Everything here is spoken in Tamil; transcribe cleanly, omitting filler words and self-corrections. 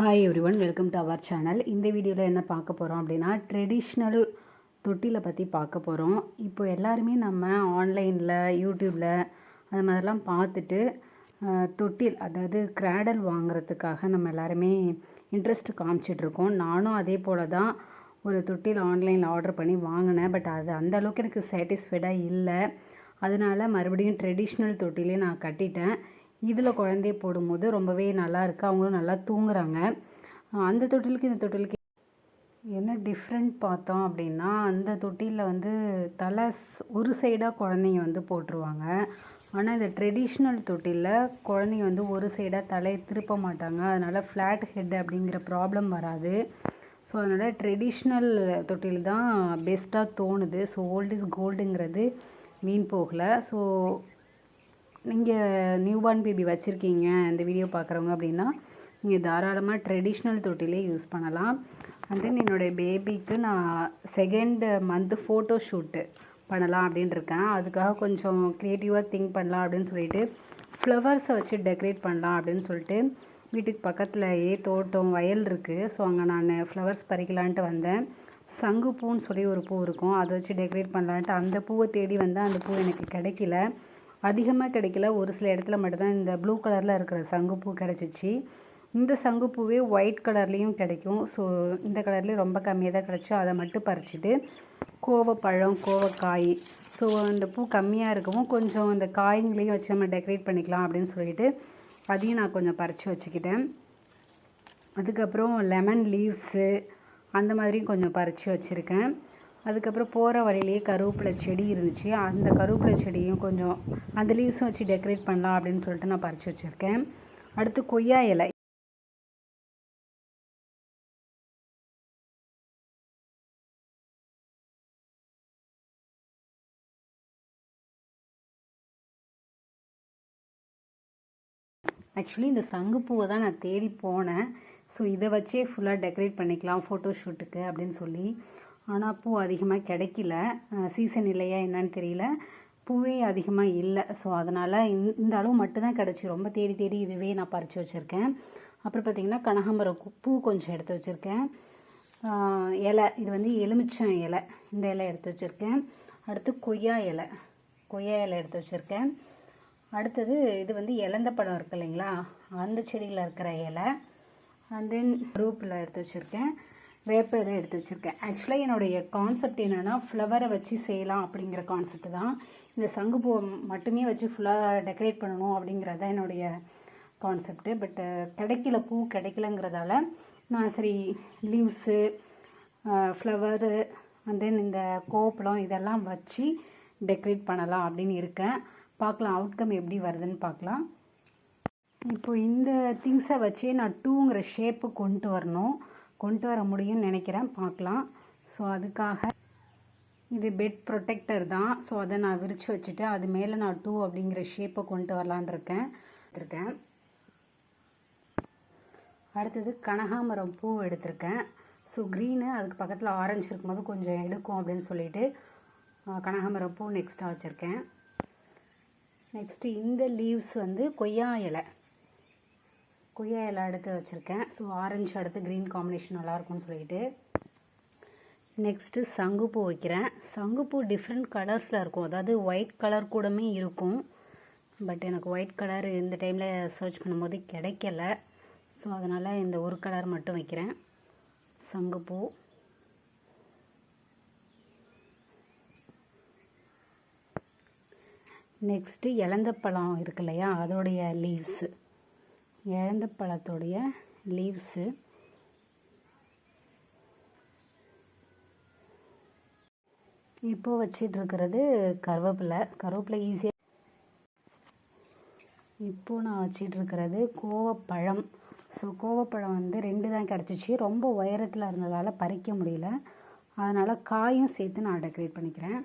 Hi everyone, welcome to our channel. இந்த வீடியோவில் என்ன பார்க்க போகிறோம் அப்படின்னா, ட்ரெடிஷ்னல் தொட்டிலை பற்றி பார்க்க போகிறோம். இப்போ எல்லாருமே நம்ம ஆன்லைனில், யூடியூப்பில் அது மாதிரிலாம் பார்த்துட்டு தொட்டில், அதாவது கிராடல் வாங்குறதுக்காக நம்ம எல்லாருமே இன்ட்ரெஸ்ட் காமிச்சிட்ருக்கோம். நானும் அதே போல் தான் ஒரு தொட்டில் ஆன்லைனில் ஆர்டர் பண்ணி வாங்கினேன். பட் அது அந்தளவுக்கு எனக்கு சாட்டிஸ்ஃபைடாக இல்லை. அதனால் மறுபடியும் ட்ரெடிஷ்னல் தொட்டிலே நான் கட்டிட்டேன். இதில் குழந்தைய போடும்போது ரொம்பவே நல்லா இருக்குது. அவங்களும் நல்லா தூங்குறாங்க. அந்த தொட்டிலுக்கு இந்த தொட்டிலுக்கு என்ன டிஃப்ரெண்ட் பார்த்தோம் அப்படின்னா, அந்த தொட்டிலில் வந்து தலை ஒரு சைடாக குழந்தைங்க வந்து போட்டுருவாங்க. ஆனால் இந்த ட்ரெடிஷ்னல் தொட்டிலில் குழந்தைங்க வந்து ஒரு சைடாக தலையை திருப்ப மாட்டாங்க. அதனால் ஃப்ளாட் ஹெட் அப்படிங்கிற ப்ராப்ளம் வராது. ஸோ அதனால் ட்ரெடிஷ்னல் தொட்டில் தான் பெஸ்ட்டாக தோணுது. ஸோ ஓல்ட் இஸ் கோல்டுங்கிறது வீண் போகலை. ஸோ நீங்கள் நியூபார்ன் பேபி வச்சுருக்கீங்க இந்த வீடியோ பார்க்குறவங்க அப்படின்னா, நீங்கள் தாராளமாக ட்ரெடிஷ்னல் தொட்டிலே யூஸ் பண்ணலாம். அண்ட் தென் என்னுடைய பேபிக்கு நான் செகண்ட் மந்த்து ஃபோட்டோ ஷூட்டு பண்ணலாம் அப்படின்ட்டு இருக்கேன். அதுக்காக கொஞ்சம் க்ரியேட்டிவாக திங்க் பண்ணலாம் அப்படின்னு சொல்லிட்டு ஃப்ளவர்ஸை வச்சு டெக்கரேட் பண்ணலாம் அப்படின்னு சொல்லிட்டு வீட்டுக்கு பக்கத்துலேயே தோட்டம் வயல் இருக்குது. ஸோ அங்கே நான் ஃப்ளவர்ஸ் பறிக்கலான்ட்டு வந்தேன். சங்குப்பூன்னு சொல்லி ஒரு பூ இருக்கும், அதை வச்சு டெக்கரேட் பண்ணலான்ட்டு அந்த பூவை தேடி வந்தேன். அந்த பூ எனக்கு கிடைக்கல, அதிகமாக கிடைக்கல. ஒரு சில இடத்துல மட்டும்தான் இந்த ப்ளூ கலரில் இருக்கிற சங்குப்பூ கிடச்சிச்சு. இந்த சங்குப்பூவே ஒயிட் கலர்லேயும் கிடைக்கும். ஸோ இந்த கலர்லேயும் ரொம்ப கம்மியாக தான் கிடச்சி. அதை மட்டும் பறிச்சுட்டு கோவப்பழம், கோவக்காய், ஸோ அந்த பூ கம்மியாக இருக்கவும் கொஞ்சம் இந்த காய்களையும் வச்சு நம்ம டெக்கரேட் பண்ணிக்கலாம் அப்படின்னு சொல்லிட்டு அதையும் நான் கொஞ்சம் பறித்து வச்சுக்கிட்டேன். அதுக்கப்புறம் லெமன் லீவ்ஸு அந்த மாதிரியும் கொஞ்சம் பறித்து வச்சுருக்கேன். அதுக்கப்புறம் போகிற வழியிலேயே கருவேப்பிலை செடி இருந்துச்சு. அந்த கருவேப்பிலை செடியும் கொஞ்சம் அந்த லீவ்ஸும் வச்சு டெக்கரேட் பண்ணலாம் அப்படின்னு சொல்லிட்டு நான் பறித்து வச்சுருக்கேன். அடுத்து கொய்யா இலை. ஆக்சுவலி இந்த சங்குப்பூவை தான் நான் தேடி போனேன். ஸோ இதை வச்சே ஃபுல்லாக டெக்கரேட் பண்ணிக்கலாம் ஃபோட்டோ ஷூட்டுக்கு அப்படின்னு சொல்லி. ஆனால் பூ அதிகமாக கிடைக்கல. சீசன் இல்லையா என்னன்னு தெரியல, பூவே அதிகமாக இல்லை. ஸோ அதனால் இந்த அளவு மட்டும்தான் கிடச்சி. ரொம்ப தேடி தேடி இதுவே நான் பறித்து வச்சுருக்கேன். அப்புறம் பார்த்திங்கன்னா கனகாம்பரம் பூ கொஞ்சம் எடுத்து வச்சுருக்கேன். இலை, இது வந்து எலுமிச்சம் இலை, இந்த இலை எடுத்து வச்சுருக்கேன். அடுத்து கொய்யா இலை எடுத்து வச்சுருக்கேன். அடுத்தது இது வந்து இலந்த பழம் இருக்குது இல்லைங்களா, அந்த செடியில் இருக்கிற இலை. அண்ட் தென் ரூப்பில் எடுத்து வச்சுருக்கேன். வேப்ப இலை எடுத்து வச்சுருக்கேன். ஆக்சுவலாக என்னுடைய கான்செப்ட் என்னென்னா, ஃப்ளவரை வச்சு செய்யலாம் அப்படிங்கிற கான்செப்ட் தான். இந்த சங்குப்பூவை மட்டுமே வச்சு ஃபுல்லாக டெக்கரேட் பண்ணணும் அப்படிங்கிறது தான் என்னுடைய கான்செப்ட்டு. பட் கிடைக்கல, பூ கிடைக்கலங்கிறதால நான் சரி லீவ்ஸு, ஃப்ளவரு அண்ட் தென் இந்த கோப்பழம் இதெல்லாம் வச்சு டெக்கரேட் பண்ணலாம் அப்படின்னு இருக்கேன். பார்க்கலாம் அவுட்கம் எப்படி வருதுன்னு பார்க்கலாம். இப்போ இந்த திங்ஸை வச்சே நான் டூங்கிற ஷேப்பு கொண்டு வர முடியும்னு நினைக்கிறேன். பார்க்கலாம். ஸோ அதுக்காக இது பெட் ப்ரொடெக்டர் தான். ஸோ அதை நான் விரித்து வச்சுட்டு அது மேலே நான் டூ அப்படிங்கிற ஷேப்பை கொண்டு வரலான் இருக்கேன். அடுத்தது கனகாம்பரம் பூ எடுத்திருக்கேன். ஸோ க்ரீனு, அதுக்கு பக்கத்தில் ஆரஞ்சு இருக்கும்போது கொஞ்சம் எடுக்கும் அப்படின்னு சொல்லிட்டு கனகாம்பரம் பூ நெக்ஸ்ட்டாக வச்சுருக்கேன். நெக்ஸ்ட்டு இந்த லீவ்ஸ் வந்து கொய்யா இலை எடுத்து வச்சுருக்கேன். ஸோ ஆரஞ்சு அடுத்து க்ரீன் காம்பினேஷன் நல்லாயிருக்கும்னு சொல்லிட்டு நெக்ஸ்ட்டு சங்குப்பூ வைக்கிறேன். சங்குப்பூ டிஃப்ரெண்ட் கலர்ஸில் இருக்கும், அதாவது ஒயிட் கலர் கூடமே இருக்கும். பட் எனக்கு ஒயிட் கலர் இந்த டைமில் சர்ச் பண்ணும்போது கிடைக்கல. ஸோ அதனால் இந்த ஒரு கலர் மட்டும் வைக்கிறேன், சங்குப்பூ. நெக்ஸ்ட்டு இலந்தப்பழம் இருக்கு இல்லையா, அதோடைய லீவ்ஸு, இலந்தப்பழத்தோடைய லீவ்ஸு. இப்போது வச்சிட்ருக்கிறது கருவேப்பிலை ஈஸியாக. இப்போது நான் வச்சிட்ருக்கிறது கோவப்பழம். ஸோ கோவப்பழம் வந்து 2 தான் கிடச்சிச்சு. ரொம்ப உயரத்தில் இருந்ததால் பறிக்க முடியல, அதனால் காயும் சேர்த்து நான் டெக்கரேட் பண்ணிக்கிறேன்.